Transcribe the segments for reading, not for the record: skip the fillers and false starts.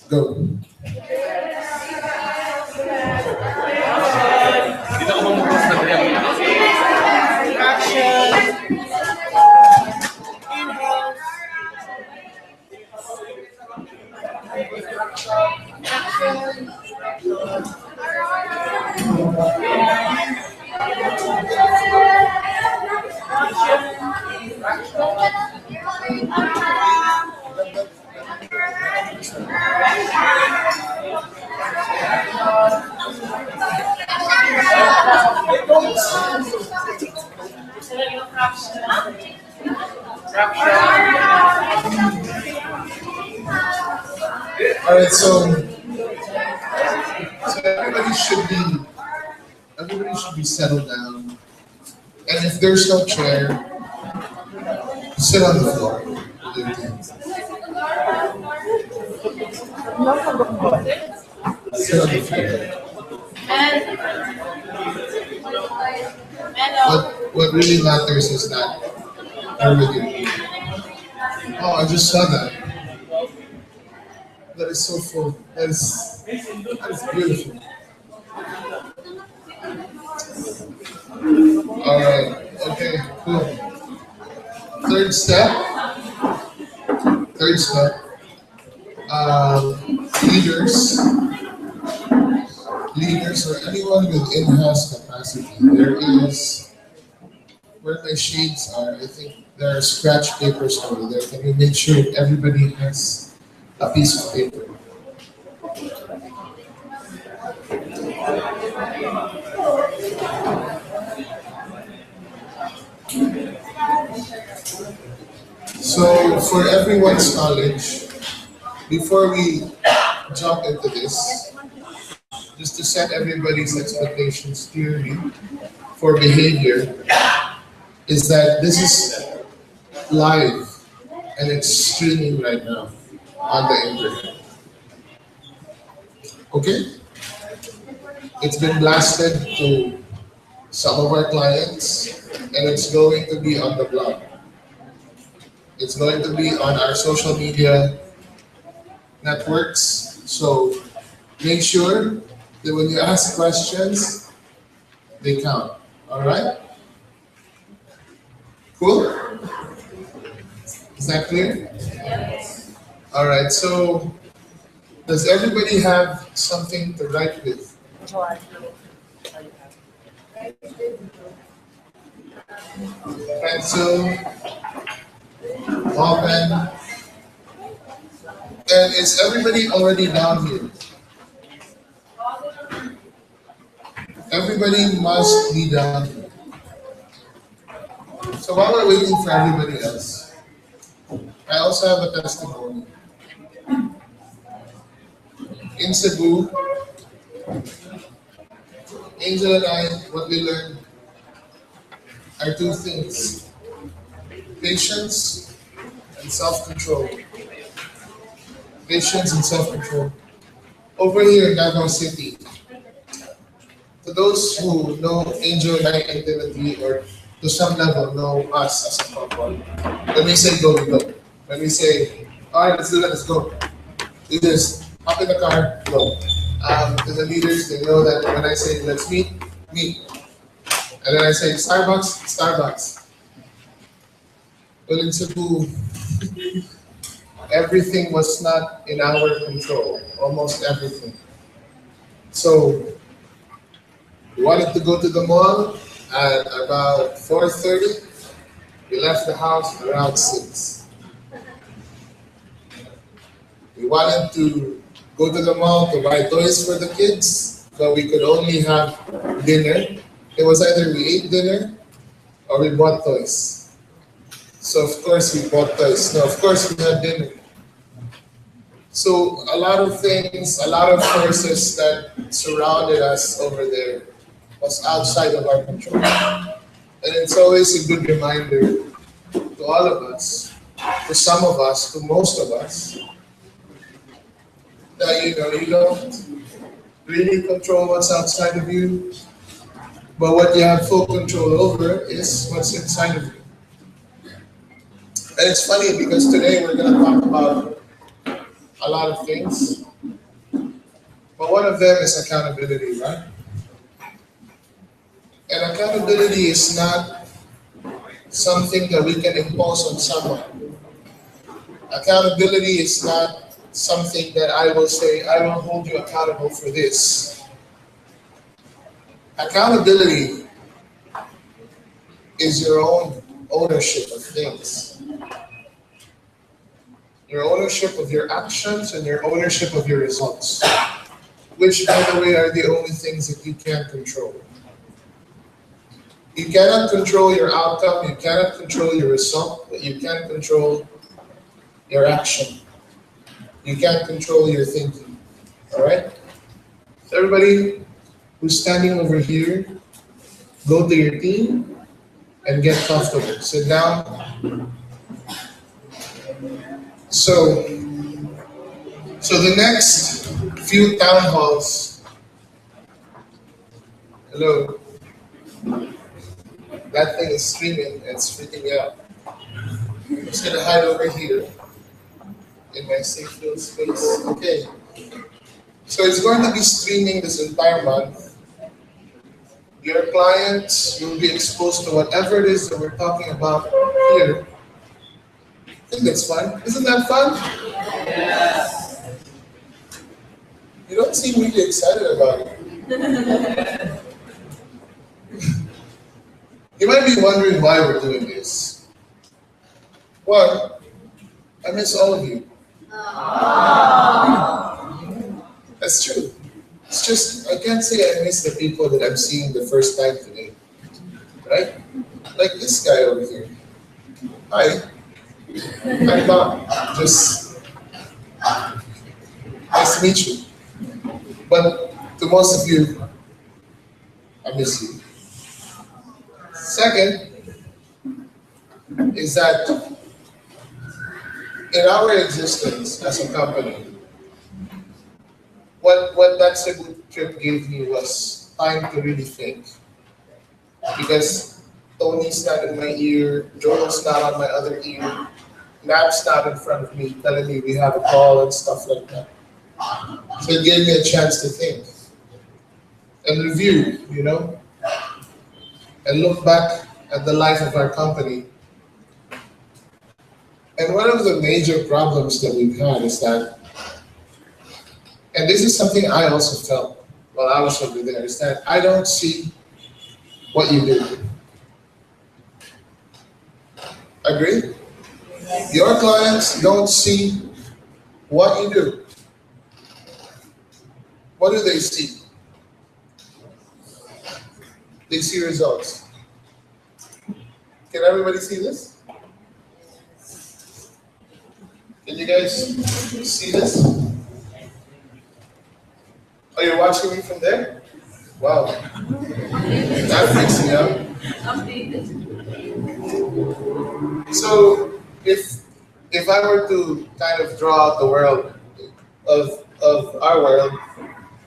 Go. All right, so everybody should be settled down. And if there's no chair, sit on the floor. Sit on the floor. What really matters is that everybody. Oh, I just saw that. That is so full. That is beautiful. All right. Okay. Cool. Third step. Third step. Leaders, leaders, or anyone with in-house capacity. There is where my shades are. I think there are scratch papers over there. Can you make sure everybody has a piece of paper? So, for everyone's knowledge, before we jump into this, just to set everybody's expectations clearly for behavior, is that this is live and it's streaming right now on the internet. Okay? It's been blasted to some of our clients and it's going to be on the blog. It's going to be on our social media networks. So make sure that when you ask questions, they count. All right? Cool? Is that clear? All right. So does everybody have something to write with? Pencil, ball pen. And is everybody already down here? Everybody must be down here. So while we're waiting for everybody else, I also have a testimony. In Cebu, Angel and I, what we learned are two things: patience and self-control. Patience and self-control. Over here in Davao City, to those who know Angel and I intimately, or to some level know us as a couple, when we say go, we go. When we say, all right, let's do that, let's go. We just hop in the car, go. To the leaders, they know that when I say let's meet, meet. And then I say Starbucks, Starbucks. Well, in Cebu, everything was not in our control, almost everything. So we wanted to go to the mall at about 4:30. We left the house around 6. We wanted to go to the mall to buy toys for the kids, but we could only have dinner. It was either we ate dinner or we bought toys. So of course we bought toys. No, of course we had dinner. So a lot of things, a lot of forces that surrounded us over there was outside of our control. And it's always a good reminder to all of us, to some of us, to most of us, that you don't really control what's outside of you, but what you have full control over is what's inside of you. And it's funny because today we're going to talk about a lot of things, but one of them is accountability, right? And accountability is not something that we can impose on someone. Accountability is not something that I will say, I will hold you accountable for this. Accountability is your own ownership of things. Your ownership of your actions and your ownership of your results, which, by the way, are the only things that you can control. You cannot control your outcome, you cannot control your result, but you can control your action. You can't control your thinking. All right? So everybody who's standing over here, go to your team and get comfortable. Sit down. So the next few town halls, hello, that thing is screaming, it's freaking me out. I'm just gonna hide over here in my safe little space. Okay. So it's going to be streaming this entire month. Your clients will be exposed to whatever it is that we're talking about here. I think that's fun. Isn't that fun? Yes. You don't seem really excited about it. You might be wondering why we're doing this. One, I miss all of you. That's true. It's just, I can't say I miss the people that I'm seeing the first time today. Right? Like this guy over here. Hi. I'm not. Just nice to meet you. But to most of you, I miss you. Second is that in our existence as a company, what that Cebu trip gave me was time to really think. Because Tony's not in my ear, Joel's not on my other ear, Nap's not in front of me telling me we have a call and stuff like that. So it gave me a chance to think and review, and look back at the life of our company. And one of the major problems that we've had is that, and this is something I also felt while I was over there, is that I don't see what you do. Agree? Your clients don't see what you do. What do they see? They see results. Can everybody see this? Can you guys see this? Oh, you're watching me from there? Wow. That freaks me out. So if I were to kind of draw out the world of our world,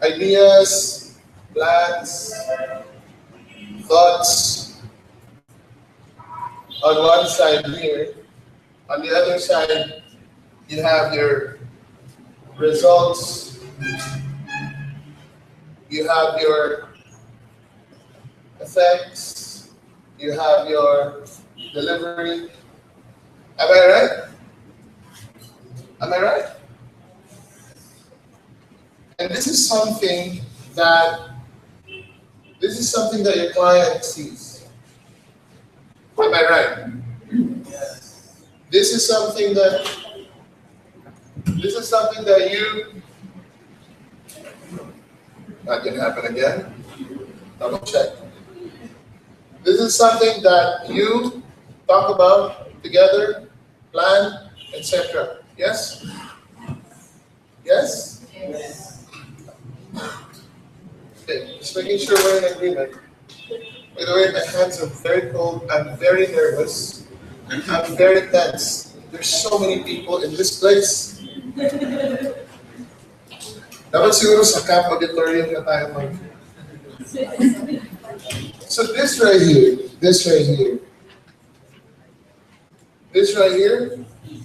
ideas, plans, thoughts on one side here, on the other side you have your results, you have your effects, you have your delivery. Am I right? Am I right? And this is something that your client sees. Am I right? Yes. This is something that you, that can happen again. Double check. This is something that you talk about together, plan, etc. Yes? Yes? Yes. Okay, just making sure we're in agreement. By the way, my hands are very cold, I'm very nervous, I'm very tense. There's so many people in this place. Dapat siguro sa camp auditorium na tayo mag. So this right here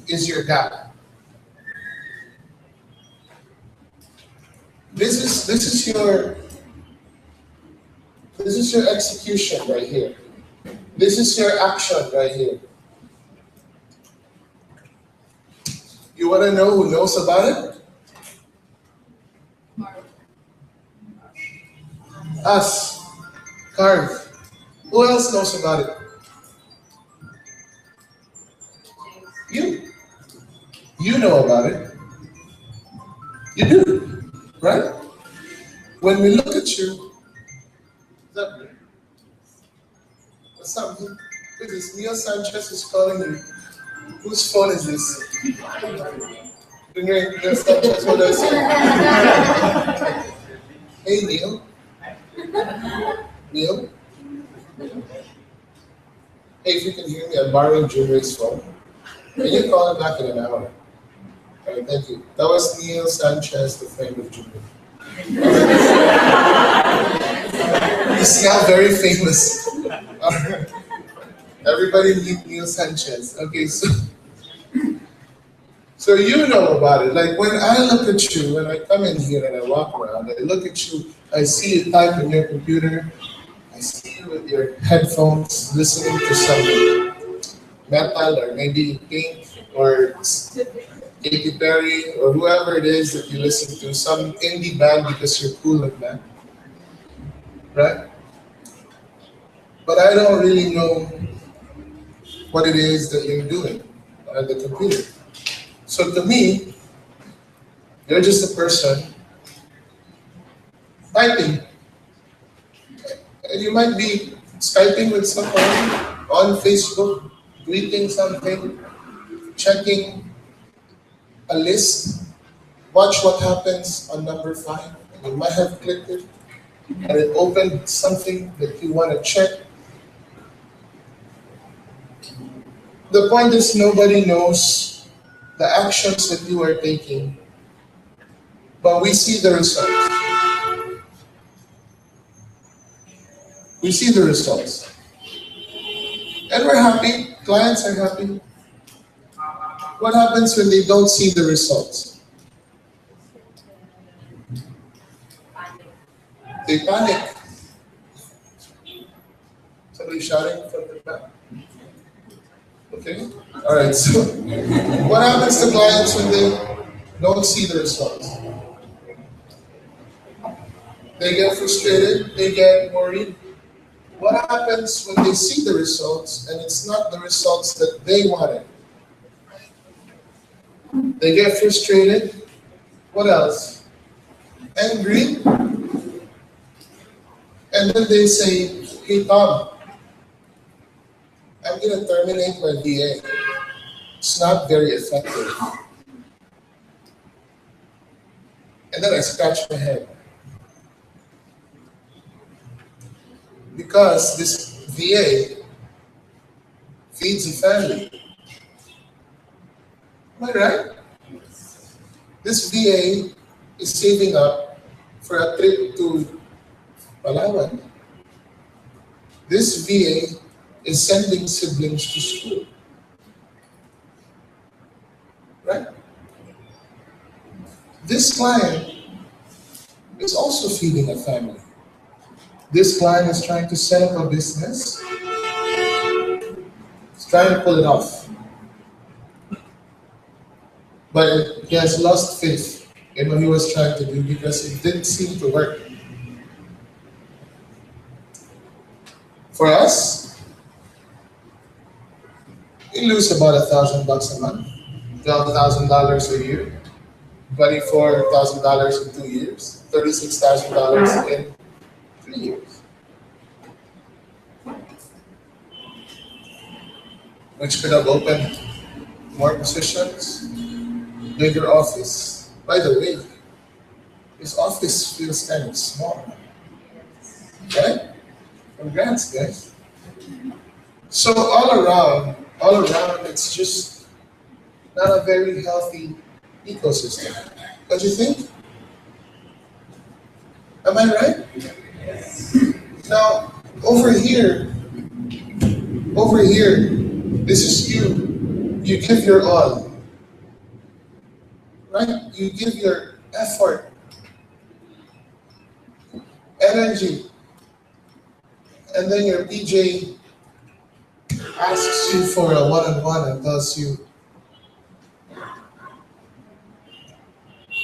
is your gap. This is your execution right here. This is your action right here. You want to know who knows about it? Us. Carve. Who else knows about it? You. You know about it. You do. Right? When we look at you, is that me? What's up? Who is this? Neil Sanchez is calling you. Whose phone is this? Neil Sanchez, what does it? Hey, Neil. Neil? Hey, if you can hear me, I'm borrowing Junior's phone. Can you call him back in an hour? All right, thank you. That was Neil Sanchez, the friend of Junior. He's now very famous. Everybody meet Neil Sanchez. Okay, so you know about it. Like when I look at you, when I come in here and I walk around, I look at you, I see you type in your computer, I see you with your headphones listening to some metal or maybe Pink or Katy Perry or whoever it is that you listen to, some indie band because you're cool like that, right? But I don't really know what it is that you're doing on the computer. So to me, you're just a person typing. And you might be Skyping with someone on Facebook, tweeting something, checking a list. Watch what happens on number 5. You might have clicked it, and it opened something that you want to check. The point is nobody knows the actions that you are taking, but we see the results. We see the results. And we're happy, clients are happy. What happens when they don't see the results? They panic. Somebody shouting from the back. Okay? Alright, so what happens to clients when they don't see the results? They get frustrated, they get worried. What happens when they see the results and it's not the results that they wanted? They get frustrated. What else? Angry. And then they say, hey Tom, I'm going to terminate my VA. It's not very effective. And then I scratch my head. Because this VA feeds a family. Am I right? This VA is saving up for a trip to Palawan. This VA is sending siblings to school. Right? This client is also feeding a family. This client is trying to set up a business. He's trying to pull it off. But he has lost faith in what he was trying to do because it didn't seem to work. For us, we lose about $1,000 a month, $12,000 a year, $24,000 in 2 years, $36,000 in 3 years. Which could have opened more positions, bigger office. By the way, his office feels kind of small. Right? Congrats, guys. So all around, it's just not a very healthy ecosystem. Don't you think? Am I right? Yes. Now, over here, this is you. You give your all. Right? You give your effort. energy. And then your PJ asks you for a one-on-one and tells you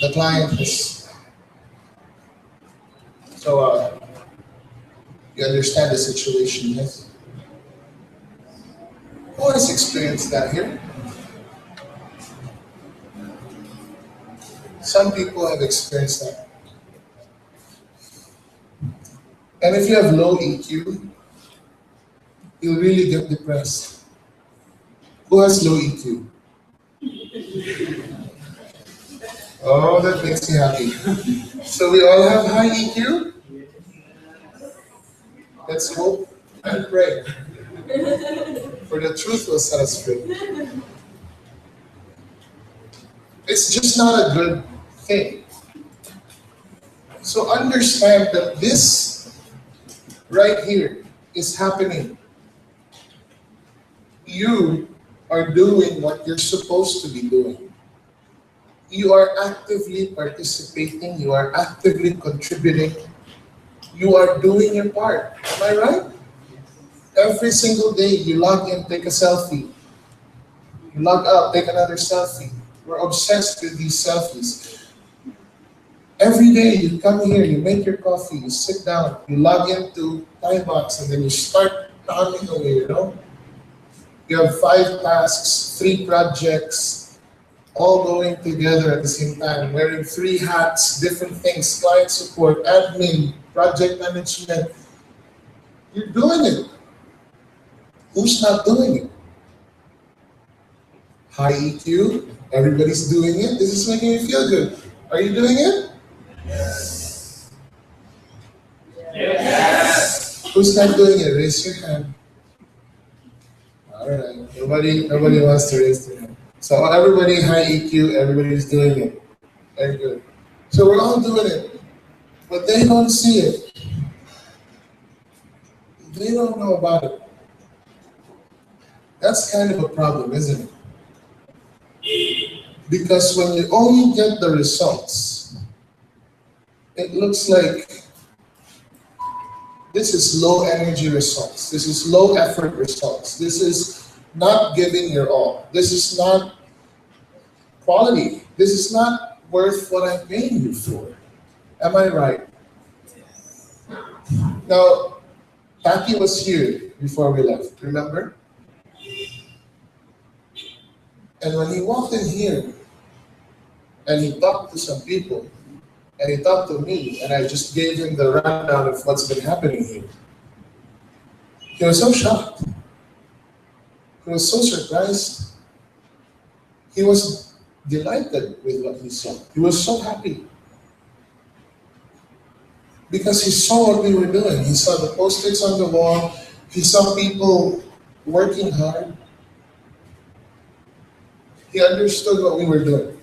the client is. So you understand the situation, yes? Who has experienced that here? Some people have experienced that. And if you have low EQ, you'll really get depressed. Who has low EQ? Oh, that makes me happy. So we all have high EQ? Let's hope and pray. For the truth will set us free. It's just not a good thing. So understand that this right here is happening. You are doing what you're supposed to be doing. You are actively participating. You are actively contributing. You are doing your part. Am I right? Every single day you log in, take a selfie. You log out, take another selfie. We're obsessed with these selfies. Every day you come here, you make your coffee, you sit down, you log into Timebox, and then you start pounding away, you know? You have 5 tasks, 3 projects, all going together at the same time, wearing 3 hats, different things, client support, admin, project management. You're doing it. Who's not doing it? High EQ, everybody's doing it. This is making me feel good. Are you doing it? Yes. Yes. Who's not doing it? Raise your hand. All right. Nobody wants to raise their hand. So everybody high EQ, everybody's doing it. Very good. So we're all doing it, but they don't see it. They don't know about it. That's kind of a problem, isn't it? Because when you only get the results, it looks like this is low energy results. This is low effort results. This is not giving your all. This is not quality. This is not worth what I'm paying you for. Am I right? Now, Taki was here before we left, remember? And when he walked in here, and he talked to some people, and he talked to me, and I just gave him the rundown of what's been happening here. He was so shocked. He was so surprised. He was delighted with what he saw. He was so happy. Because he saw what we were doing. He saw the post-its on the wall. He saw people working hard. He understood what we were doing.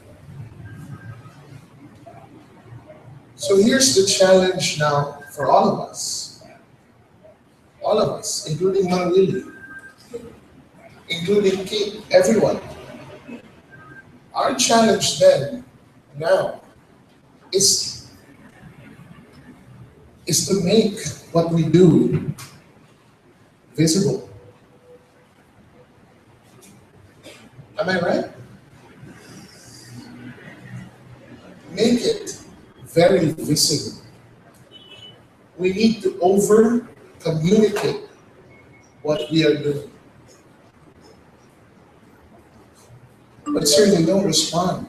So here's the challenge now for all of us. All of us, including Mang Willie, including Kate, everyone. Our challenge then, now, is to make what we do visible. Am I right? Make it very visible. We need to over-communicate what we are doing. But sir, they don't respond.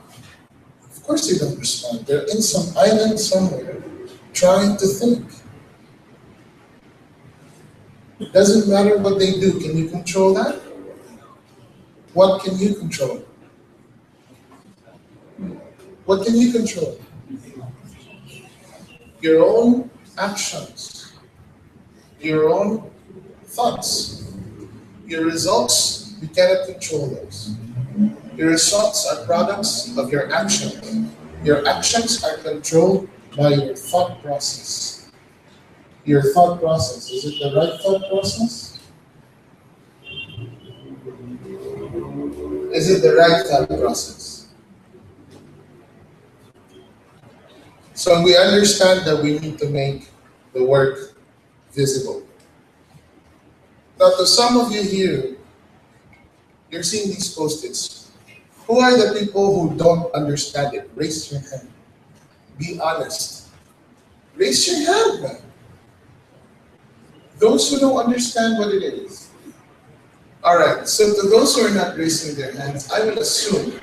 Of course they don't respond. They're in some island somewhere, trying to think. It doesn't matter what they do. Can you control that? What can you control? What can you control? Your own actions, your own thoughts. Your results, you cannot control those. Your results are products of your actions. Your actions are controlled by your thought process. Your thought process, is it the right thought process? Is it the right thought process? So we understand that we need to make the work visible. Now, to some of you here, you're seeing these post-its. Who are the people who don't understand it? Raise your hand. Be honest. Raise your hand, man. Those who don't understand what it is. All right, so to those who are not raising their hands, I will assume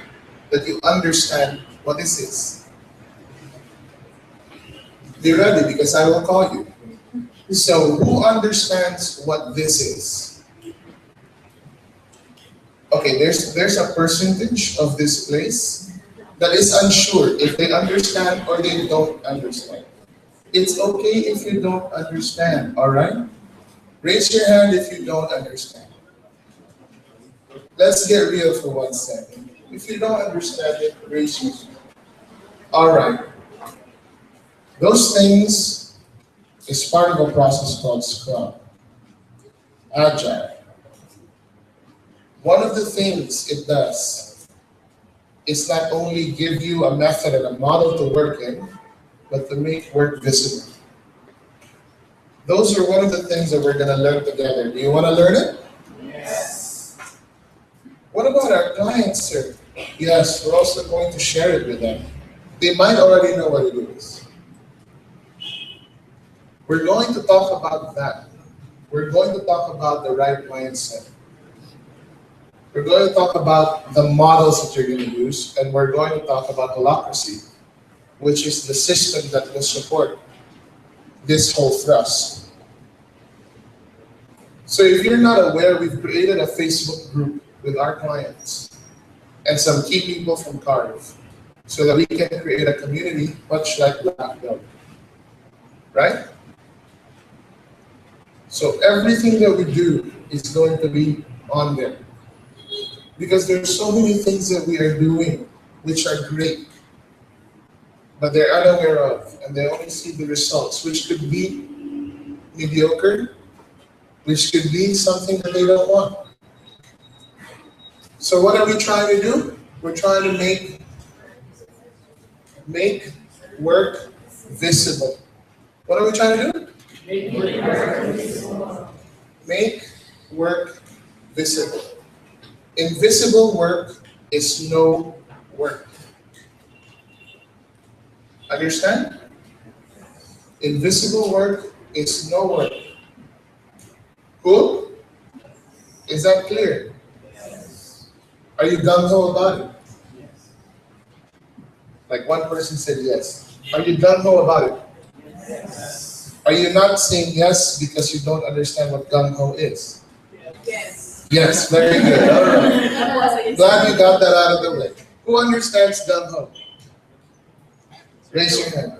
that you understand what this is. Be ready because I will call you. So who understands what this is? Okay, there's a percentage of this place that is unsure if they understand or they don't understand. It's okay if you don't understand, all right? Raise your hand if you don't understand. Let's get real for 1 second. If you don't understand it, raise your hand. All right. Those things is part of a process called Scrum. Agile. One of the things it does is not only give you a method and a model to work in, but to make work visible. Those are one of the things that we're going to learn together. Do you want to learn it? Yes. What about our clients, sir? Yes, we're also going to share it with them. They might already know what it is. We're going to talk about that. We're going to talk about the right mindset. We're going to talk about the models that you're going to use, and we're going to talk about holacracy, which is the system that will support this whole thrust. So if you're not aware, we've created a Facebook group with our clients and some key people from Carve so that we can create a community much like Black Belt, right? So everything that we do is going to be on there because there's so many things that we are doing which are great, but they're unaware of, and they only see the results, which could be mediocre, which could be something that they don't want. So what are we trying to do? We're trying to make work visible. What are we trying to do? Make work visible. Make work visible. Invisible work is no work. Understand? Invisible work is no work. Cool? Is that clear? Yes. Are you gung-ho about it? Yes. Like one person said yes. Are you gung-ho about it? Yes. Are you not saying yes because you don't understand what gung-ho is? Yes. Yes, very good. All right. Glad you got that out of the way. Who understands gung-ho? Raise your hand.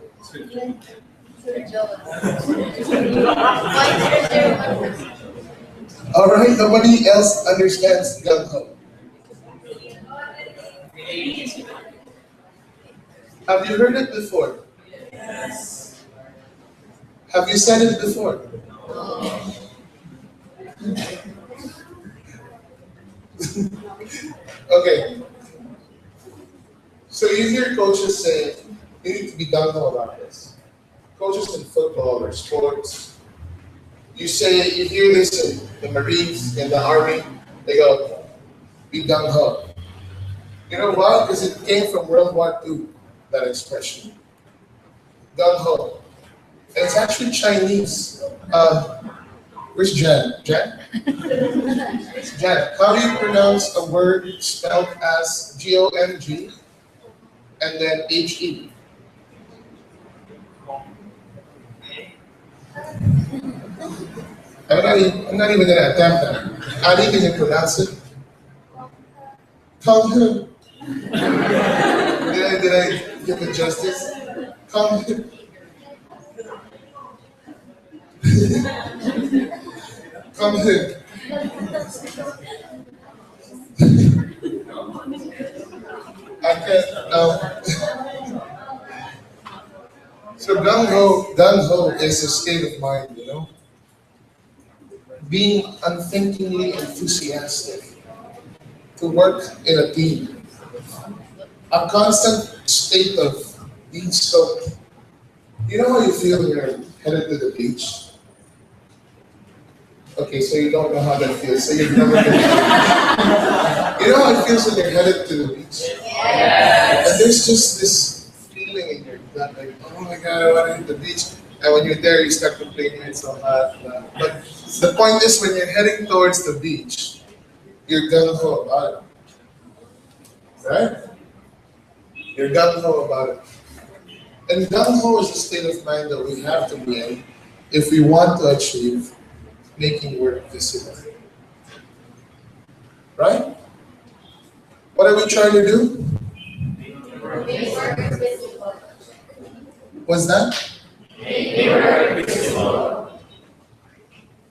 All right, nobody else understands gung-ho. Have you heard it before? Yes. Have you said it before? Okay. So you hear coaches say, you need to be gung-ho about this. Coaches in football or sports, you hear this in the Marines, in the Army, they go, be gung-ho. You know why? Because it came from World War II, that expression. Gung-ho. And it's actually Chinese. Where's Jan? Jan? Jan, how do you pronounce a word spelled as G-O-N-G and then H-E? I'm not even going to attempt that. Ali, can you pronounce it? Come here. Did I give it justice? Come here. Come here. I can't. So gung-ho is a state of mind, you know? Being unthinkingly enthusiastic to work in a team. A constant state of being stoked. You know how you feel in your headed to the beach? Okay, so you don't know how that feels. So you've never been. You know how it feels when you're headed to the beach? Yes. And there's just this feeling in your gut, like, oh my God, I want to hit the beach. And when you're there, you start complaining it's so hot. But the point is, when you're heading towards the beach, you're gung ho about it, right? You're gung ho about it. And gung ho is a state of mind that we have to be in if we want to achieve making work visible. Right? What are we trying to do? What's that?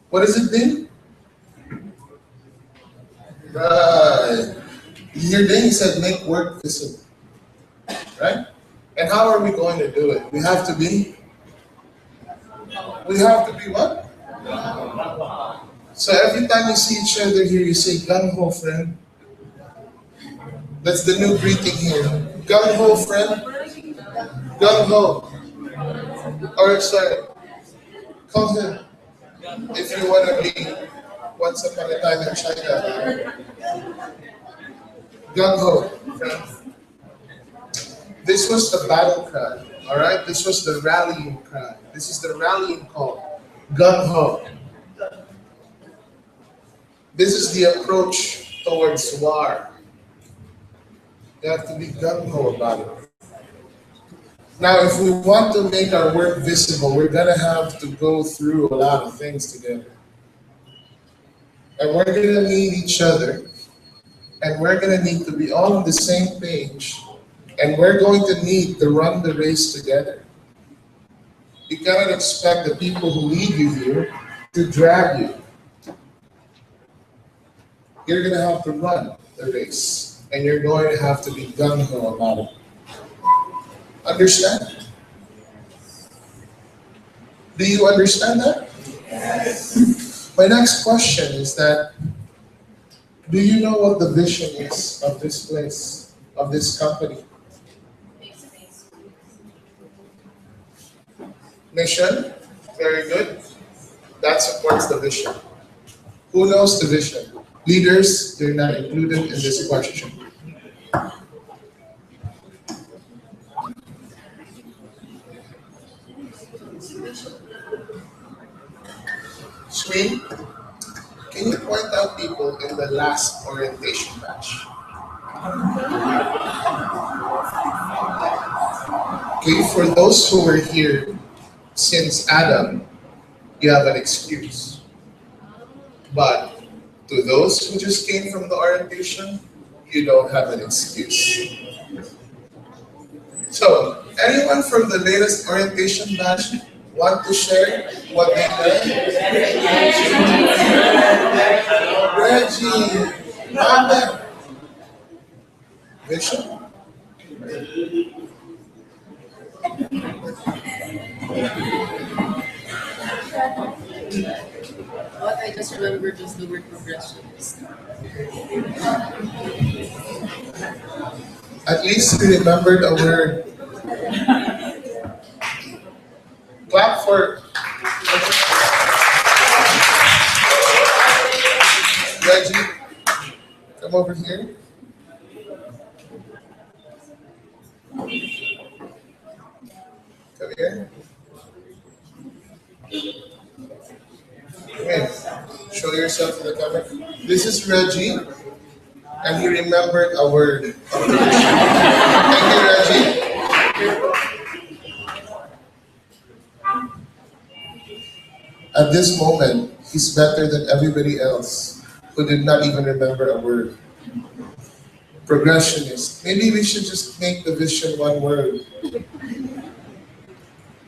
What does it mean? Right. You hear Danny said make work visible. Right? And how are we going to do it? We have to be what? So every time you see each other here, you say gung ho friend. That's the new greeting here. Gung ho friend. Gung ho. Or sorry, call him if you want to be once upon a time in China. Gung ho friend. This was the battle cry, all right? This was the rallying cry. This is the rallying call. Gung ho. This is the approach towards war. You have to be gung ho about it. Now, if we want to make our work visible, we're going to have to go through a lot of things together. And we're going to need each other. And we're going to need to be all on the same page. And we're going to need to run the race together. You cannot expect the people who lead you here to drag you. You're going to have to run the race. And you're going to have to be gung-ho about it. Understand? Do you understand that? Yes. My next question is that, do you know what the vision is of this place, of this company? Mission? Very good. That supports the vision. Who knows the vision? Leaders, they're not included in this question. Sween, can you point out people in the last orientation batch? Okay, for those who were here since Adam, you have an excuse. But to those who just came from the orientation, you don't have an excuse. So, anyone from the latest orientation batch want to share what they learned? Reggie, Mama, Bishop. What I just remembered was the word progressionist. At least you remembered a word. Clap for Reggie. Come over here. Come here. Come here. Show yourself in the camera. This is Reggie, and he remembered a word. Thank you, Reggie. At this moment, he's better than everybody else who did not even remember a word. Progressionist. Maybe we should just make the vision one word.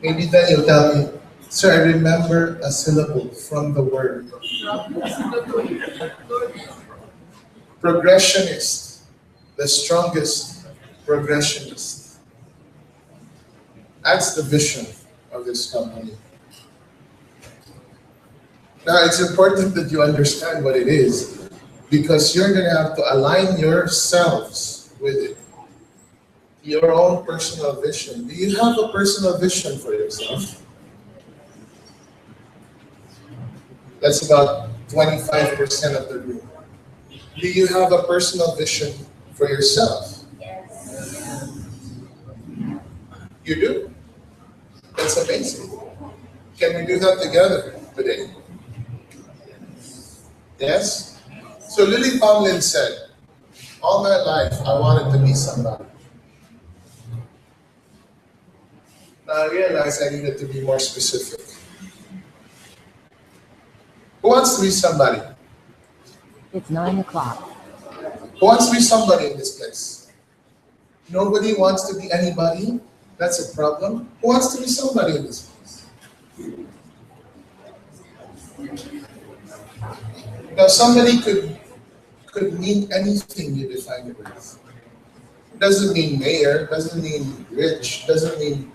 Maybe then you'll tell me, sir, I remember a syllable from the word. Progressionist. The strongest progressionist. That's the vision of this company. Now, it's important that you understand what it is, because you're going to have to align yourselves with it. Your own personal vision. Do you have a personal vision for yourself? That's about 25% of the group. Do you have a personal vision for yourself? You do? That's amazing. Can we do that together today? Yes? So Lily Tomlin said, all my life I wanted to be somebody. Now I realized I needed to be more specific. Who wants to be somebody? It's 9 o'clock. Who wants to be somebody in this place? Nobody wants to be anybody? That's a problem. Who wants to be somebody in this place? Now somebody could mean anything you define it with. Doesn't mean mayor, doesn't mean rich, doesn't mean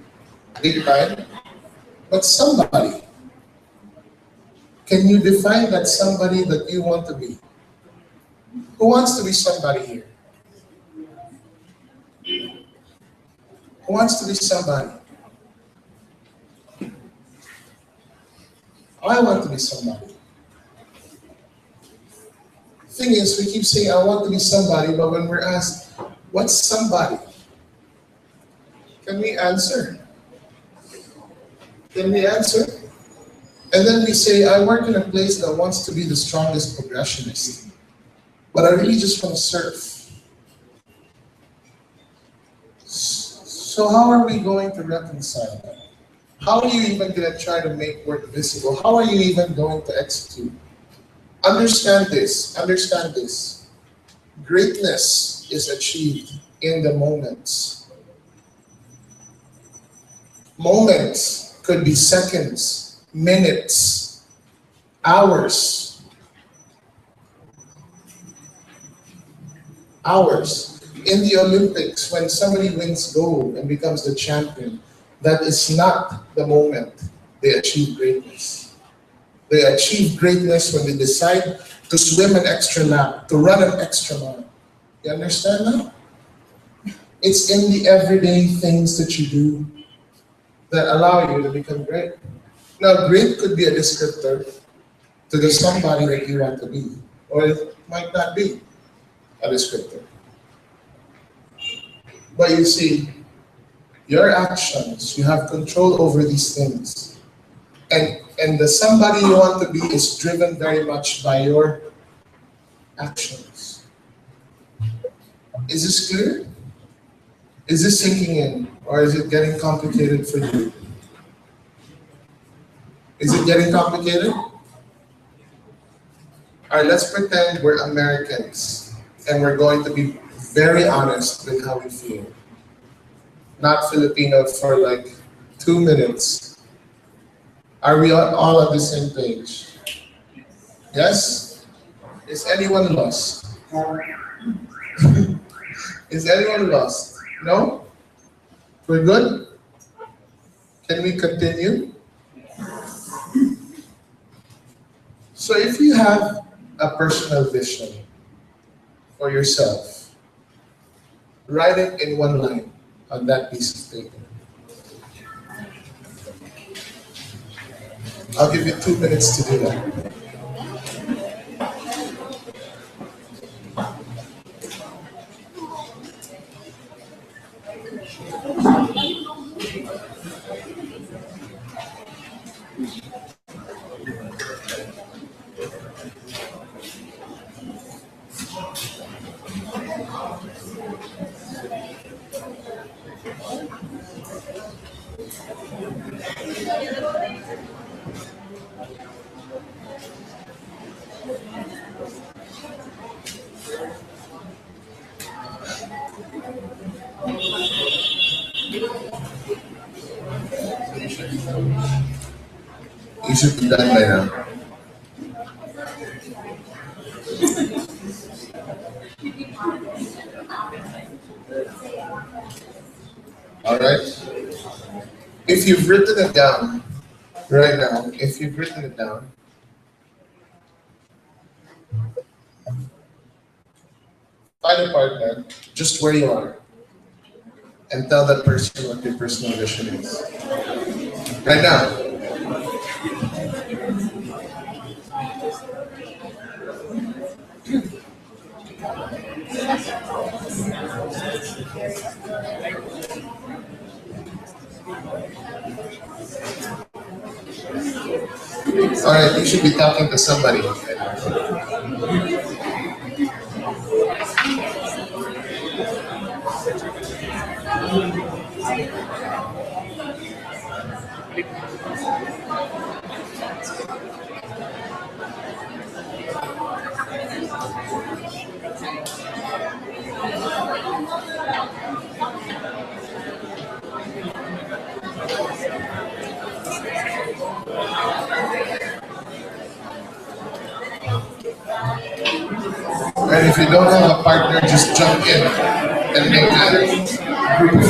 big time, but somebody. Can you define that somebody that you want to be? Who wants to be somebody here? Who wants to be somebody? I want to be somebody. The thing is, we keep saying, I want to be somebody, but when we're asked, what's somebody? Can we answer? Can we answer? And then we say, I work in a place that wants to be the strongest progressionist, but I really just want to serve. So how are we going to reconcile that? How are you even going to try to make work visible? How are you even going to execute? Understand this, understand this. Greatness is achieved in the moments. Moments could be seconds, minutes, hours. Hours. In the Olympics, when somebody wins gold and becomes the champion, that is not the moment they achieve greatness. They achieve greatness when they decide to swim an extra lap, to run an extra mile. You understand that? It's in the everyday things that you do that allow you to become great. Now, great could be a descriptor to the somebody that you want to be, or it might not be a descriptor. But you see, your actions, you have control over these things. And the somebody you want to be is driven very much by your actions. Is this clear? Is this sinking in? Or is it getting complicated for you? Is it getting complicated? All right, let's pretend we're Americans and we're going to be very honest with how we feel. Not Filipino for like 2 minutes. Are we all on the same page? Yes? Is anyone lost? Is anyone lost? No? We're good? Can we continue? So if you have a personal vision for yourself, write it in one line on that piece of paper. I'll give you 2 minutes to do that. You should be done by now. All right. If you've written it down right now, if you've written it down, find a partner just where you are and tell that person what your personal vision is. Right now. Alright, you should be talking to somebody. And if you don't have a partner, just jump in and make a group.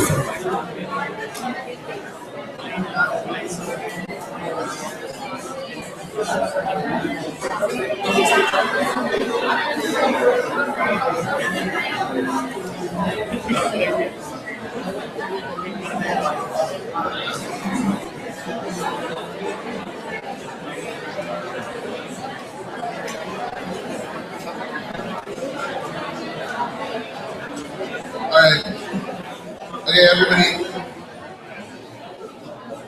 Alright. Okay, everybody.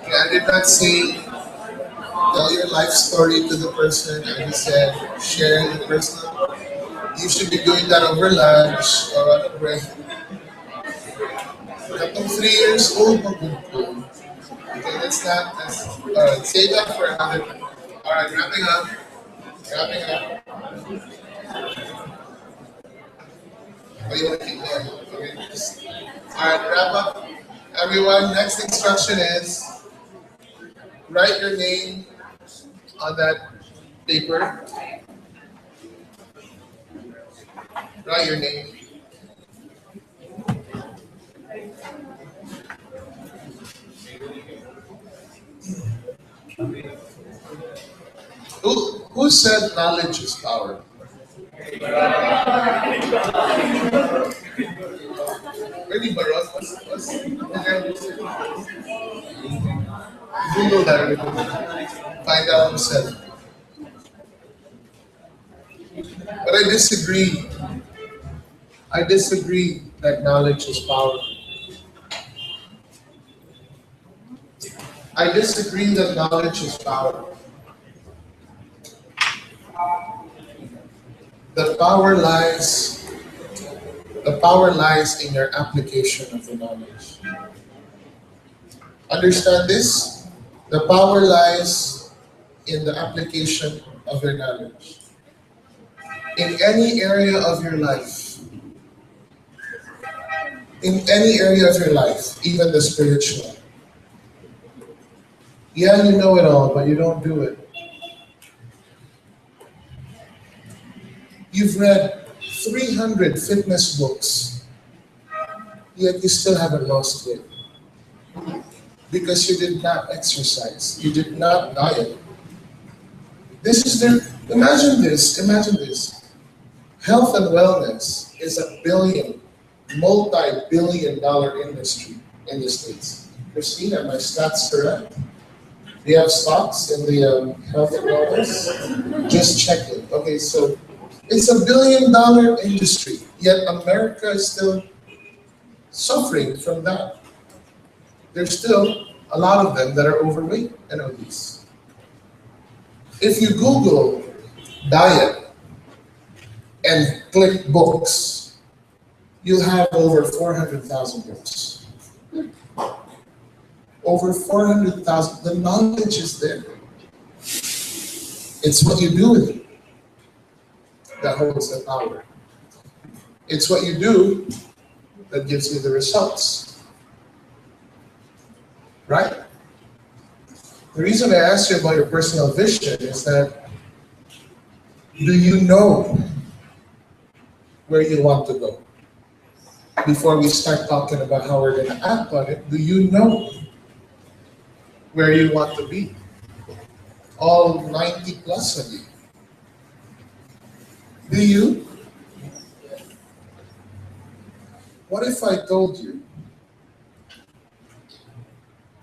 Okay, I did not say tell your life story to the person. I just said share the personal. You should be doing that over lunch or on a break. Kapag 3 years old, mag-good. Okay, alright, save that for another time. Alright, wrapping up. Wrapping up. Oh, you want to keep going? Okay, alright, wrap up. Everyone, next instruction is write your name on that paper. Write your name. Who said knowledge is power? Really, Baron? What's Google that. Everybody. Find out who said it. But I disagree. I disagree that knowledge is power. I disagree that knowledge is power. The power lies in your application of the knowledge. Understand this? The power lies in the application of your knowledge. In any area of your life, even the spiritual. Yeah, you know it all, but you don't do it. You've read 300 fitness books, yet you still haven't lost weight. Because you did not exercise, you did not diet. Imagine this. Health and wellness is a multi-billion-dollar industry in the States. Christina, my stats correct? Do you have stocks in the health and wellness? Just check it. Okay, so it's a billion-dollar industry, yet America is still suffering from that. There's still a lot of them that are overweight and obese. If you Google diet and click books, you'll have over 400,000 books. Over 400,000. The knowledge is there. It's what you do with it that holds the power. It's what you do that gives you the results. Right? The reason I asked you about your personal vision is that do you know where you want to go? Before we start talking about how we're going to act on it, do you know where you want to be? All 90 plus of you. Do you? What if I told you?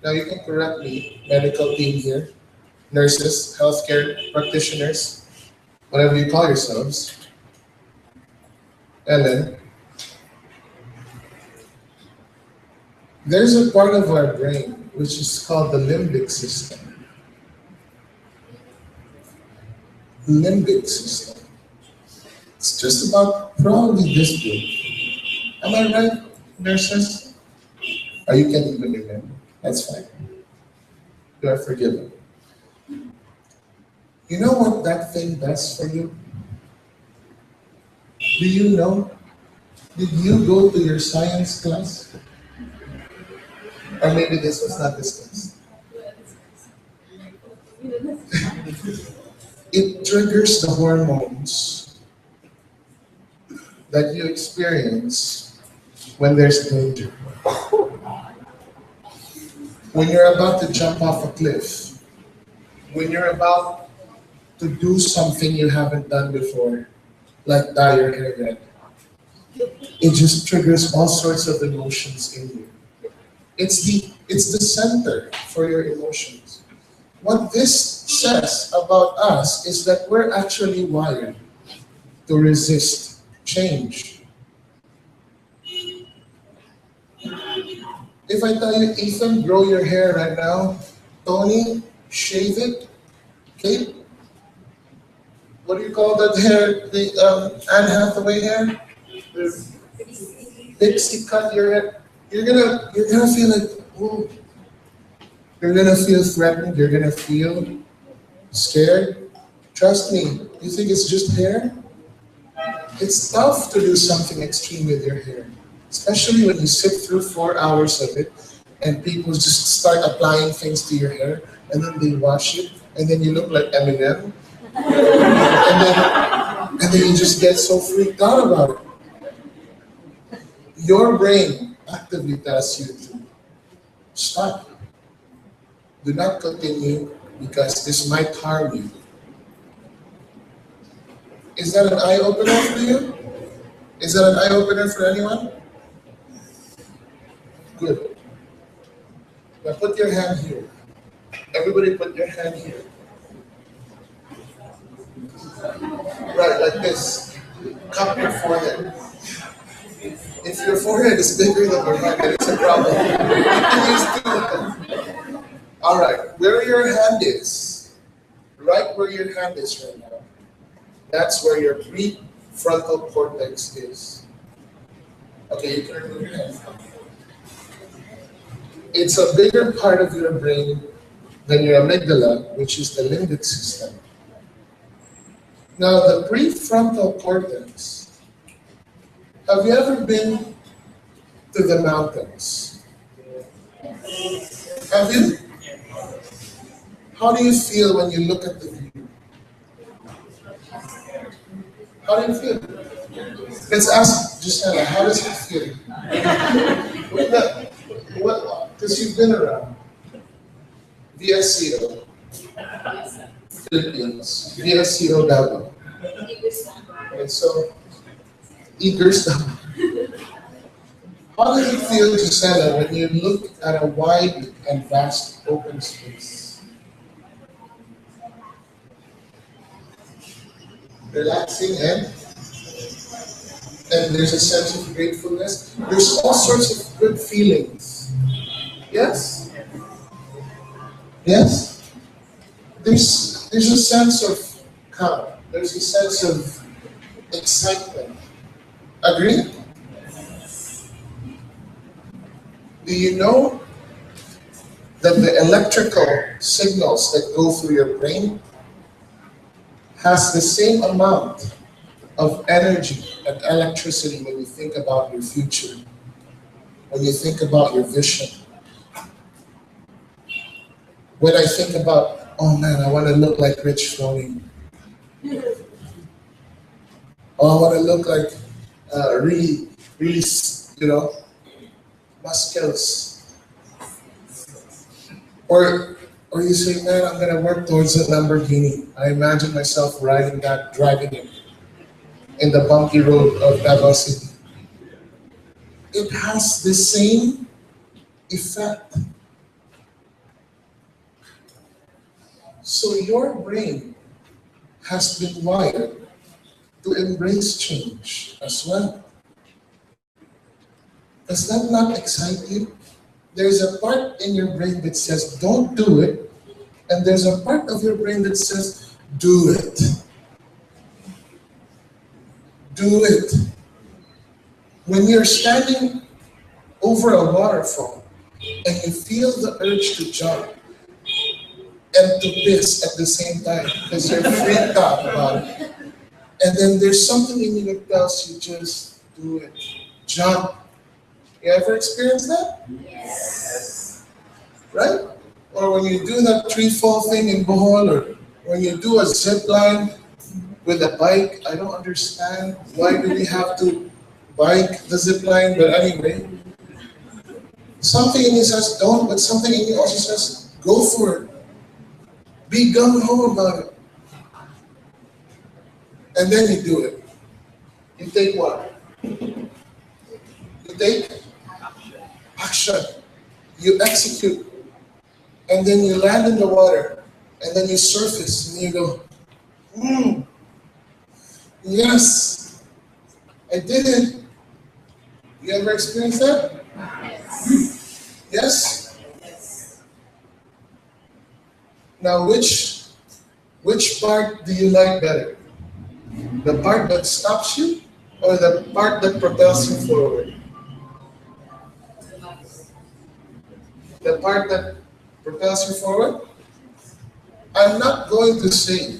Now you can correct me, medical team here, nurses, healthcare practitioners, whatever you call yourselves. Ellen, There's a part of our brain which is called the limbic system. Limbic system. It's just about probably this big. Am I right, nurses? Or you can't even remember. That's fine. You are forgiven. You know what that thing does for you? Do you know? Did you go to your science class? Or maybe this was not discussed. It triggers the hormones that you experience when there's danger. When you're about to jump off a cliff, when you're about to do something you haven't done before, like dye your hair red, it just triggers all sorts of emotions in you. It's the center for your emotions. What this says about us is that we're actually wired to resist change. If I tell you, Ethan, grow your hair right now, Tony, shave it, Kate, what do you call that hair? The Anne Hathaway hair? The pixie cut your hair. You're gonna feel like, ooh. You're gonna feel threatened. You're gonna feel scared. Trust me. You think it's just hair? It's tough to do something extreme with your hair, especially when you sit through 4 hours of it, and people just start applying things to your hair, and then they wash it, and then you look like Eminem, and then you just get so freaked out about it. Your brain actively tells you to stop. Do not continue because this might harm you. Is that an eye-opener for you? Is that an eye-opener for anyone? Good. Now put your hand here. Everybody put your hand here. Right, like this. Cup your forehead. If your forehead is bigger than your hand, then it's a problem. All right, where your hand is, right where your hand is right now, that's where your prefrontal cortex is. Okay, you can remove your hand. It's a bigger part of your brain than your amygdala, which is the limbic system. Now, the prefrontal cortex, have you ever been to the mountains? Have you? How do you feel when you look at the view? How do you feel? Let's ask Gisela, how does it feel? Because you've been around. VSCO, Philippines, VSCO Davao. And so, Eager's Davao. How does it feel, Gisela, when you look at a wide and vast open space? Relaxing and there's a sense of gratefulness. There's all sorts of good feelings. Yes? Yes? There's a sense of calm. There's a sense of excitement. Agree? Do you know that the electrical signals that go through your brain has the same amount of energy and electricity when you think about your future, when you think about your vision? When I think about, oh man, I want to look like Rich Froning. Oh, I want to look like really, muscles. Or you say, man, I'm going to work towards a Lamborghini. I imagine myself riding that, driving it in the bumpy road of Davao City. It has the same effect. So your brain has been wired to embrace change as well. Does that not excite you? there's a part in your brain that says, don't do it. And there's a part of your brain that says, do it. Do it. When you're standing over a waterfall and you feel the urge to jump and to piss at the same time because you're freaked out about it, and then there's something in you that tells you just do it. Jump. You ever experienced that? Yes. Right? Or when you do that tree fall thing in Bohol, or when you do a zip line with a bike. I don't understand why do we have to bike the zip line, but anyway. Something in you says don't, but something in you also says go for it. Be gung-ho about it. And then you do it. You take what? You take action. You execute. And then you land in the water. And then you surface and you go, yes, I did it. You ever experienced that? Yes? Now which part do you like better? The part that stops you or the part that propels you forward? The part that propels you forward? I'm not going to say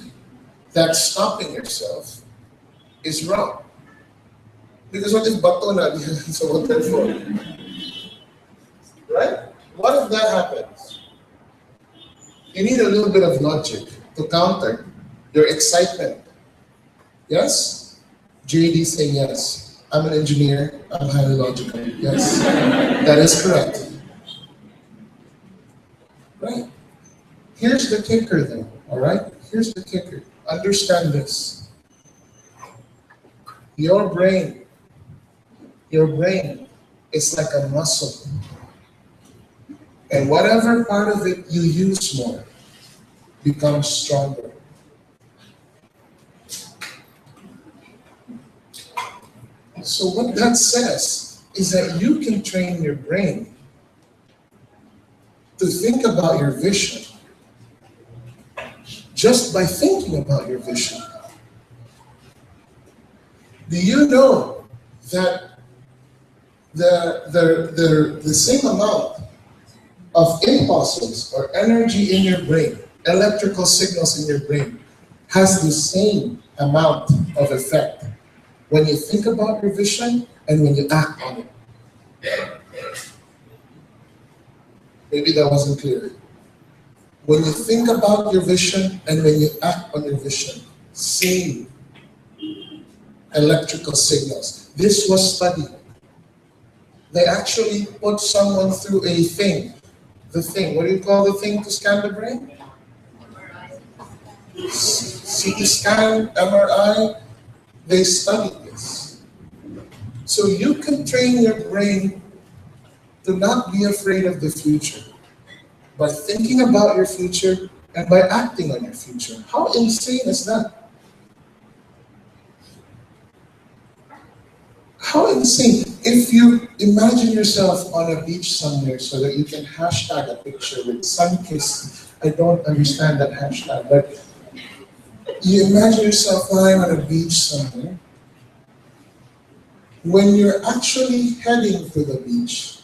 that stopping yourself is wrong. Because what if bato na diyan sa waterfall? Right? What if that happens? You need a little bit of logic to counter your excitement. Yes? JD saying yes. I'm an engineer. I'm highly logical. Yes? That is correct. Right? Here's the kicker though, all right? Here's the kicker. Understand this. Your brain is like a muscle. And whatever part of it you use more becomes stronger. So what that says is that you can train your brain to think about your vision just by thinking about your vision. Do you know that the same amount of impulses or energy in your brain, electrical signals in your brain, has the same amount of effect when you think about your vision and when you act on it? Maybe that wasn't clear. When you think about your vision and when you act on your vision, same electrical signals. This was studied. They actually put someone through a thing. The thing, what do you call the thing to scan the brain? CT scan, MRI. They studied this. So you can train your brain to not be afraid of the future by thinking about your future and by acting on your future. How insane is that? How insane. If you imagine yourself on a beach somewhere so that you can hashtag a picture with sun-kissed. I don't understand that hashtag, but you imagine yourself lying on a beach somewhere. When you're actually heading to the beach,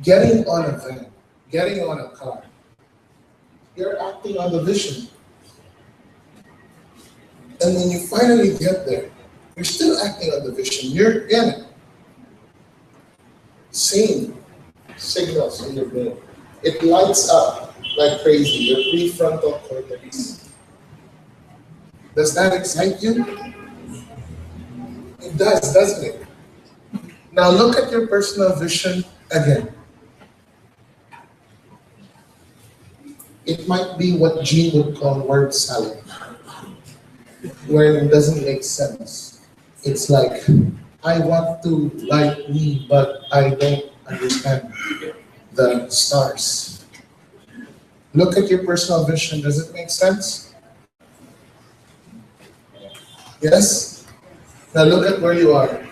getting on a van, getting on a car, you're acting on the vision. And when you finally get there, you're still acting on the vision. You're in it. Same signals in your brain. It lights up like crazy, your prefrontal cortex. Does that excite you? It does, doesn't it? Now look at your personal vision again. It might be what Gene would call word salad, where it doesn't make sense. It's like, I want to like me, but I don't understand the stars. Look at your personal vision. Does it make sense? Yes? Now look at where you are.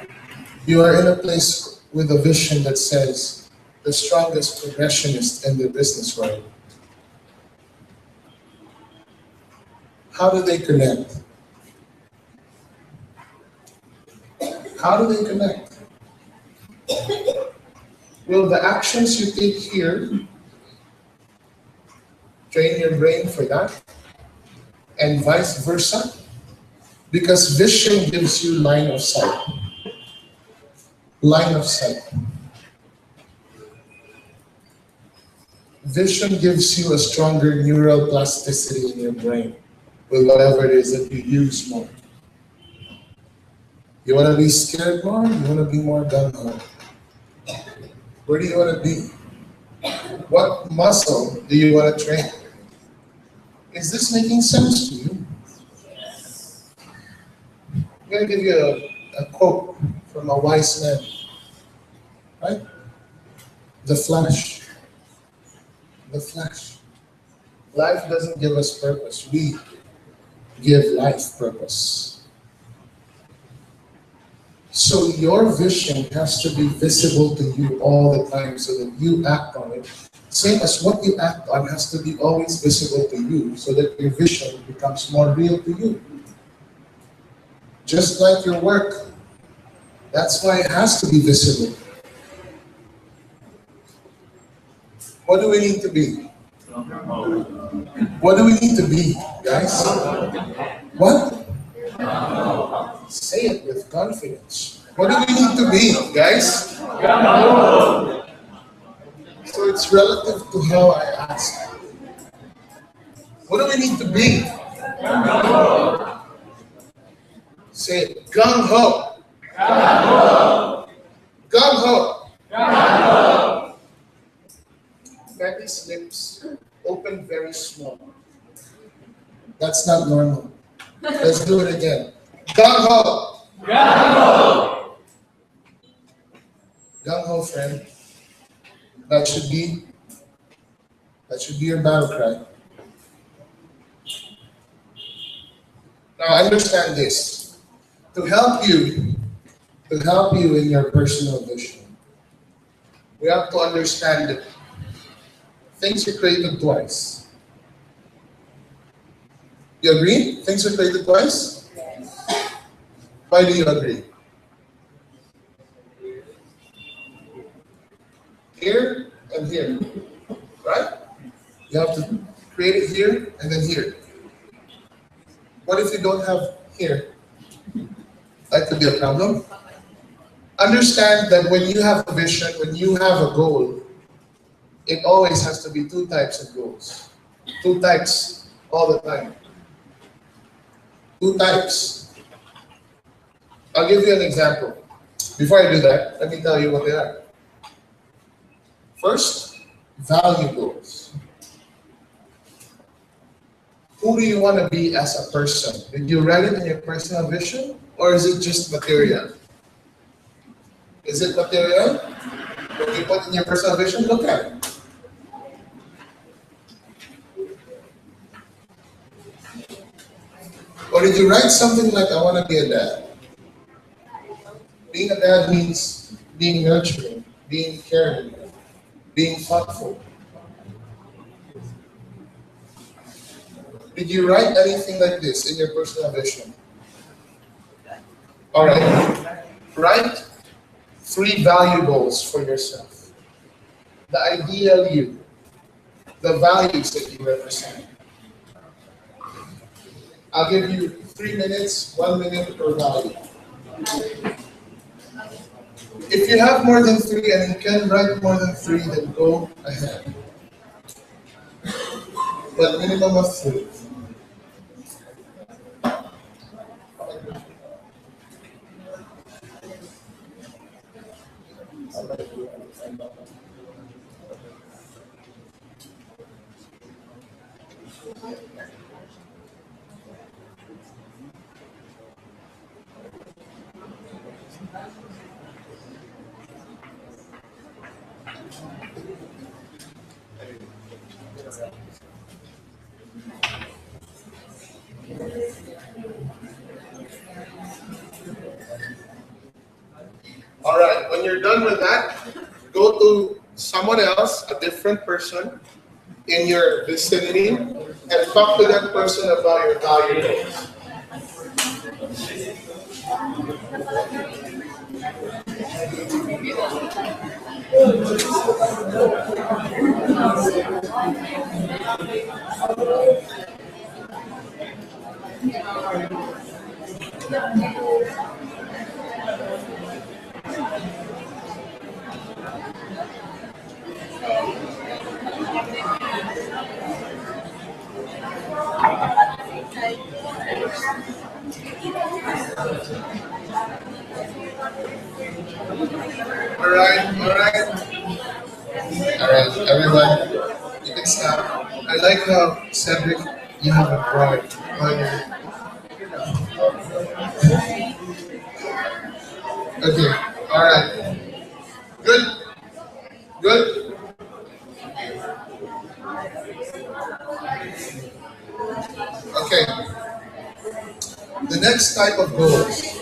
You are in a place with a vision that says, the strongest progressionists in the business world. How do they connect? How do they connect? Will the actions you take here train your brain for that? And vice versa? Because vision gives you line of sight. Line of sight. Vision gives you a stronger neural plasticity in your brain with whatever it is that you use more. You want to be scared more? You want to be more gung-ho? Where do you want to be? What muscle do you want to train? Is this making sense to you? I'm going to give you a quote from a wise man. Right? The flash. The flash. Life doesn't give us purpose. We give life purpose. So your vision has to be visible to you all the time so that you act on it. Same as what you act on has to be always visible to you so that your vision becomes more real to you. Just like your work. That's why it has to be visible. What do we need to be? What do we need to be, guys? What? Say it with confidence. What do we need to be, guys? So it's relative to how I ask. What do we need to be? Say it. Gung-ho. Gung-ho. Betty's lips open very small. That's not normal. Let's do it again. Gung-ho. Gung-ho, friend. That should be your battle cry. Now understand this. To help you in your personal vision, we have to understand that things are created twice. You agree? Things are created twice? Yes. Why do you agree? Here and here, right? You have to create it here and then here. What if you don't have here? That could be a problem. Understand that when you have a vision, when you have a goal, it always has to be two types of goals. Two types all the time. Two types. I'll give you an example. Before I do that, let me tell you what they are. First, value goals. Who do you want to be as a person? Did you write it in your personal vision? Or is it just material? Is it material? What you put in your personal vision? Look at it. Or did you write something like, I want to be a dad? Being a dad means being nurturing, being caring, being thoughtful. Did you write anything like this in your personal vision? All right. Write 3 value goals for yourself. The ideal you. The values that you represent. I'll give you 3 minutes, 1 minute per value. If you have more than 3 and you can write more than 3, then go ahead. But minimum of 3. All right, when you're done with that, go to someone else, a different person in your vicinity, and talk to that person about your value goals. All right, everyone, you can stop. I like how, Cedric, you have a bright on your. Okay, all right, good, good. Okay, the next type of goals.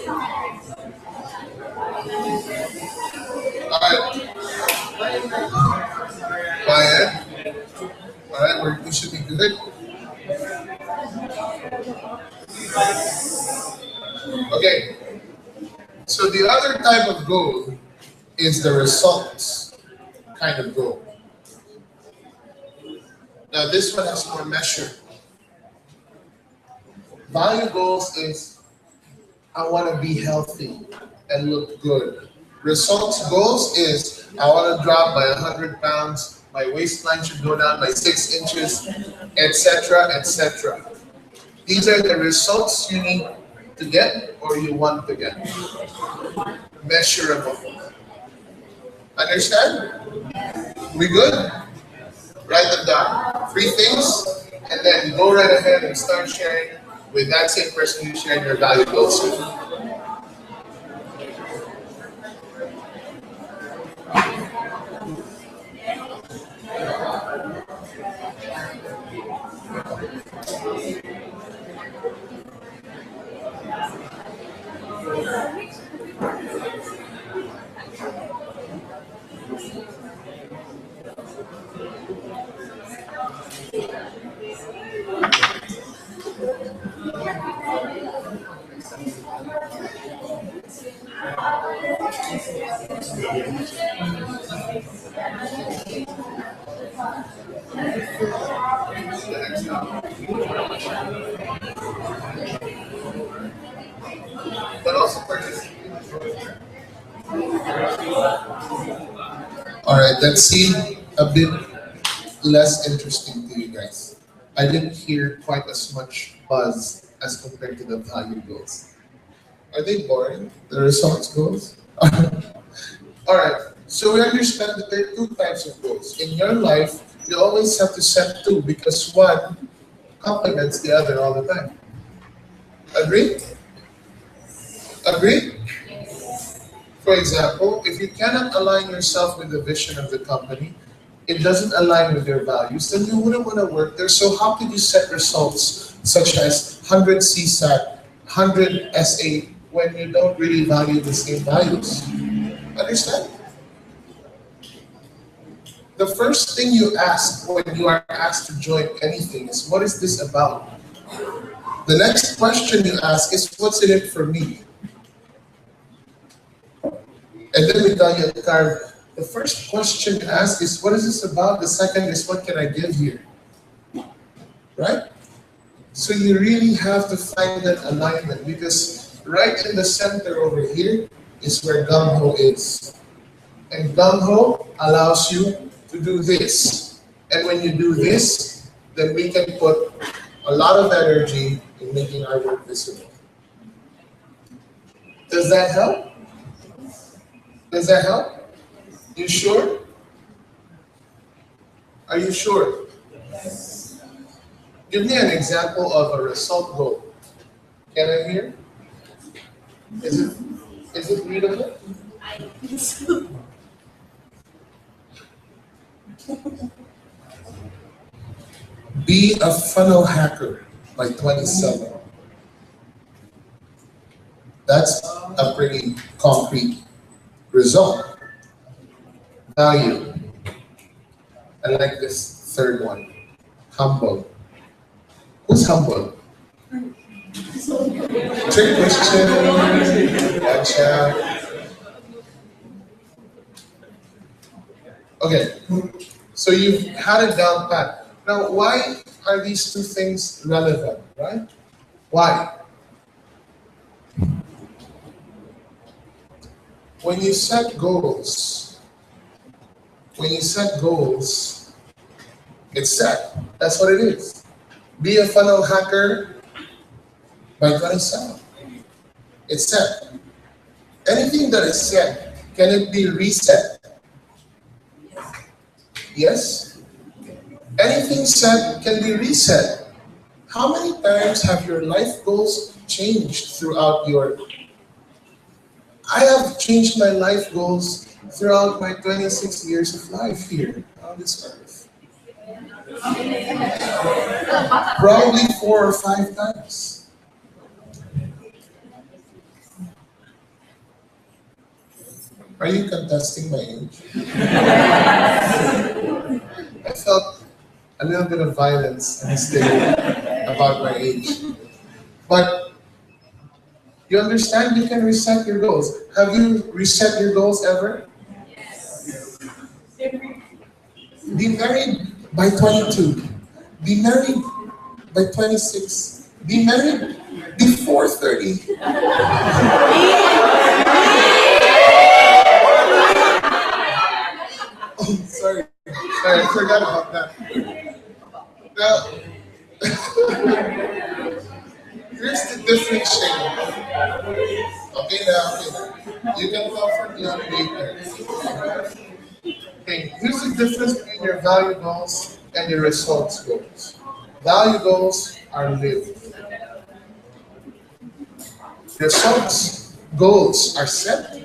All right, quiet. All right, we should be good. Okay, so the other type of goal is the results kind of goal. Now, this one has more measure. Value goals is I want to be healthy and look good. Results goals is I want to drop by 100 pounds, my waistline should go down by 6 inches, etc., etc. These are the results you need to get or you want to get. Measurable. Understand? We good? Write them down. 3 things, and then go right ahead and start sharing with that same person you shared your value goals with. But also participate. All right, that seemed a bit less interesting to you guys. I didn't hear quite as much buzz as compared to the value goals. Are they boring? The results goals? All right, so we understand that there are 2 types of goals. In your life, you always have to set 2 because one complements the other all the time. Agree? Agree? For example, if you cannot align yourself with the vision of the company, it doesn't align with your values, then you wouldn't want to work there. So how could you set results such as 100 CSAT, 100 SA when you don't really value the same values? Understand? The first thing you ask when you are asked to join anything is, what is this about? The next question you ask is, what's in it for me? And then we tell you, Carve, the first question you ask is, what is this about? The second is, what can I give here? Right? So you really have to find that alignment because right in the center over here is where gung-ho is. And gung-ho allows you to do this. And when you do this, then we can put a lot of energy in making our work visible. Does that help? Does that help? You sure? Are you sure? Yes. Give me an example of a result goal. Can I hear? Is it readable? I think so. Be a funnel hacker by 27. That's a pretty concrete result. Value. I like this third one. Humble. Who's humble? Trick question. Gotcha. Okay. So you've had it down pat. Now, why are these two things relevant, right? Why? When you set goals, it's set. That's what it is. Be a funnel hacker by 27. It's set. Anything that is set, can it be reset? Yes? Anything set can be reset. How many times have your life goals changed throughout your... I have changed my life goals throughout my 26 years of life here on this earth. Probably 4 or 5 times. Are you contesting my age? I felt a little bit of violence in this day about my age. But you understand you can reset your goals. Have you reset your goals ever? Yes. Be married by 22. Be married by 26. Be married before 30. Oh, sorry. Sorry, I forgot about that. Now, here's the difference, Shane. Okay, now. You can comfort me on later. Okay, here's the difference between your value goals and your results goals. Value goals are lived. Results goals are set.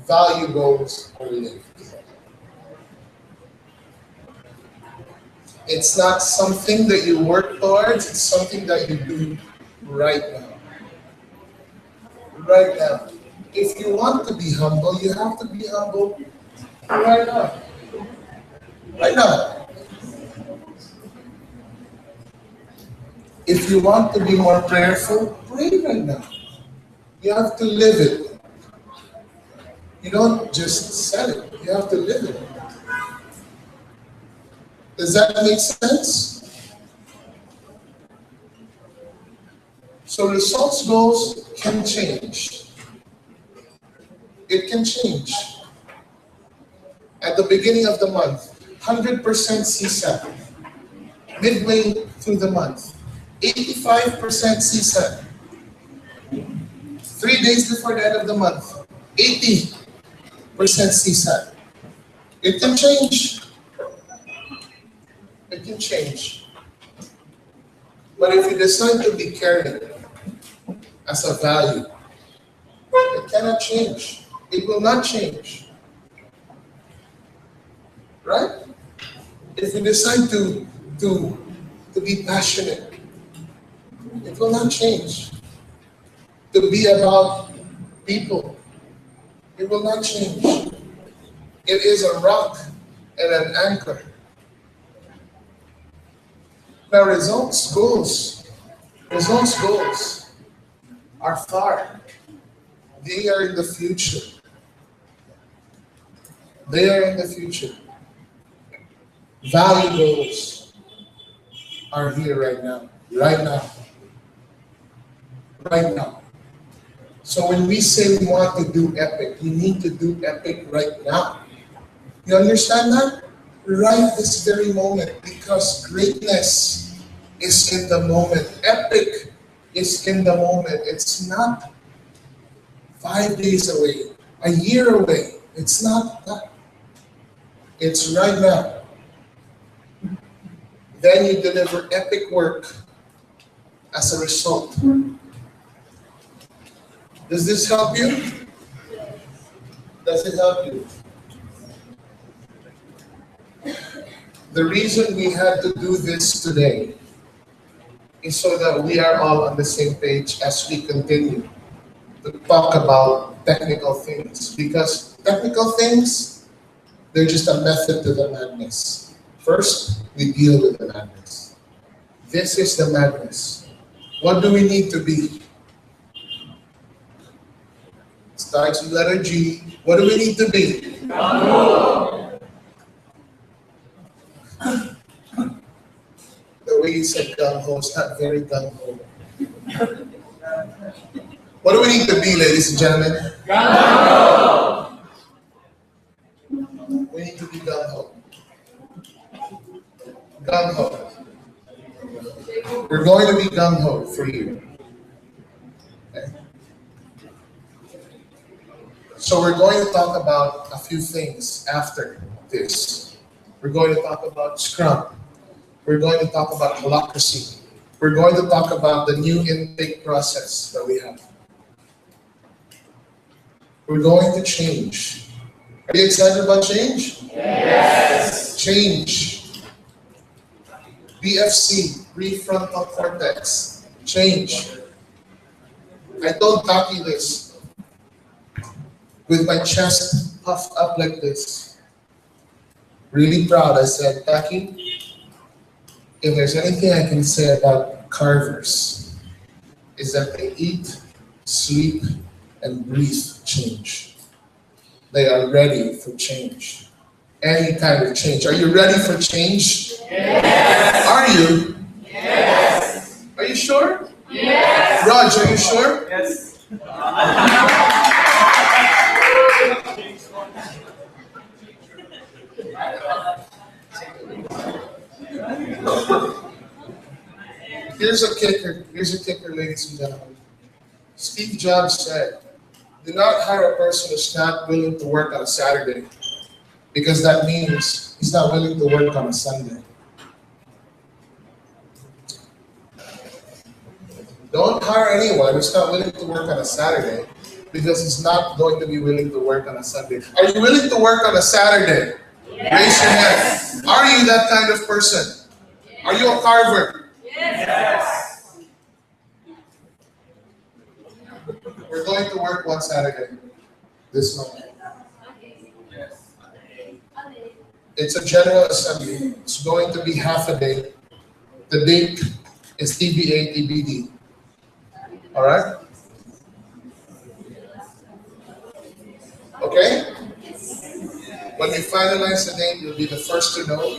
Value goals are lived. It's not something that you work towards, it's something that you do right now. Right now. If you want to be humble, you have to be humble right now. Right now. If you want to be more prayerful, pray right now. You have to live it. You don't just say it, you have to live it. Does that make sense? So results goals can change. It can change. At the beginning of the month, 100% CSAT. Midway through the month, 85% CSAT. 3 days before the end of the month, 80% CSAT. It can change. It can change. But if you decide to be caring as a value, it cannot change. It will not change. Right? If you decide to be passionate, it will not change. To be about people, it will not change. It is a rock and an anchor. Now results goals are far. They are in the future. They are in the future. Value goals are here right now. Right now. Right now. So when we say we want to do epic, we need to do epic right now. You understand that? Right this very moment, because greatness is in the moment. Epic is in the moment. It's not 5 days away, a year away. It's not that. It's right now. Then you deliver epic work as a result. Does this help you? Does it help you? The reason we had to do this today is so that we are all on the same page as we continue to talk about technical things. Because technical things, they're just a method to the madness. First, we deal with the madness. This is the madness. What do we need to be? It starts with letter G. What do we need to be? The way you said gung-ho is not very gung-ho. What do we need to be, ladies and gentlemen? We need to be gung-ho. Gung-ho. We're going to be gung-ho for you. Okay. So we're going to talk about a few things after this. We're going to talk about Scrum. We're going to talk about holacracy. We're going to talk about the new intake process that we have. We're going to change. Are you excited about change? Yes. Change. BFC, prefrontal cortex. Change. I told Taki this with my chest puffed up like this. Really proud. I said, Taki, if there's anything I can say about carvers, is that they eat, sleep, and breathe change. They are ready for change. Any kind of change. Are you ready for change? Yes. Are you? Yes. Are you sure? Yes. Raj, are you sure? Yes. Here's a kicker. Here's a kicker, ladies and gentlemen. Steve Jobs said, do not hire a person who's not willing to work on a Saturday, because that means he's not willing to work on a Sunday. Don't hire anyone who's not willing to work on a Saturday, because he's not going to be willing to work on a Sunday. Are you willing to work on a Saturday? Yes. Raise your hand. Are you that kind of person? Are you a carver? Yes. We're going to work one Saturday this month. It's a general assembly. It's going to be half a day. The date is TBA, TBD. All right? Okay? When we finalize the date, you'll be the first to know.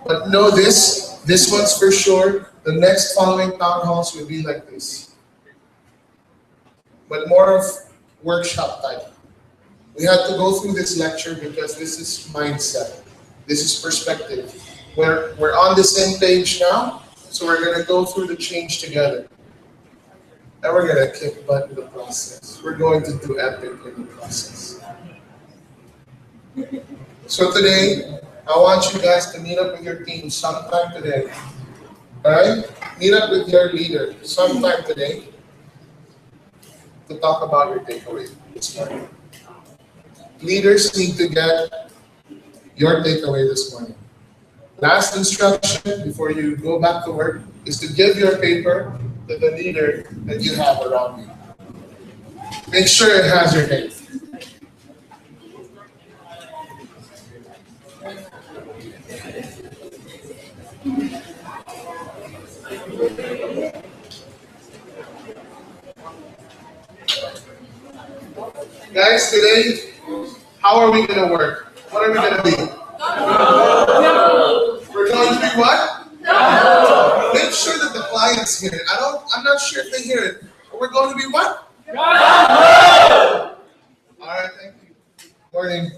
But know this one's for sure. The next following town halls will be like this. But more of workshop type. We had to go through this lecture because this is mindset. This is perspective. We're on the same page now, so we're going to go through the change together. And we're going to kick butt in the process. We're going to do epic in the process. So today, I want you guys to meet up with your team sometime today. Alright? Meet up with your leader sometime today to talk about your takeaway this morning. Leaders need to get your takeaway this morning. Last instruction before you go back to work is to give your paper to the leader that you have around you. Make sure it has your name. Guys, today, how are we going to work? What are we going to be? We're going to be what? Make sure that the clients hear it. I'm not sure if they hear it. We're going to be what? All right, thank you. Morning.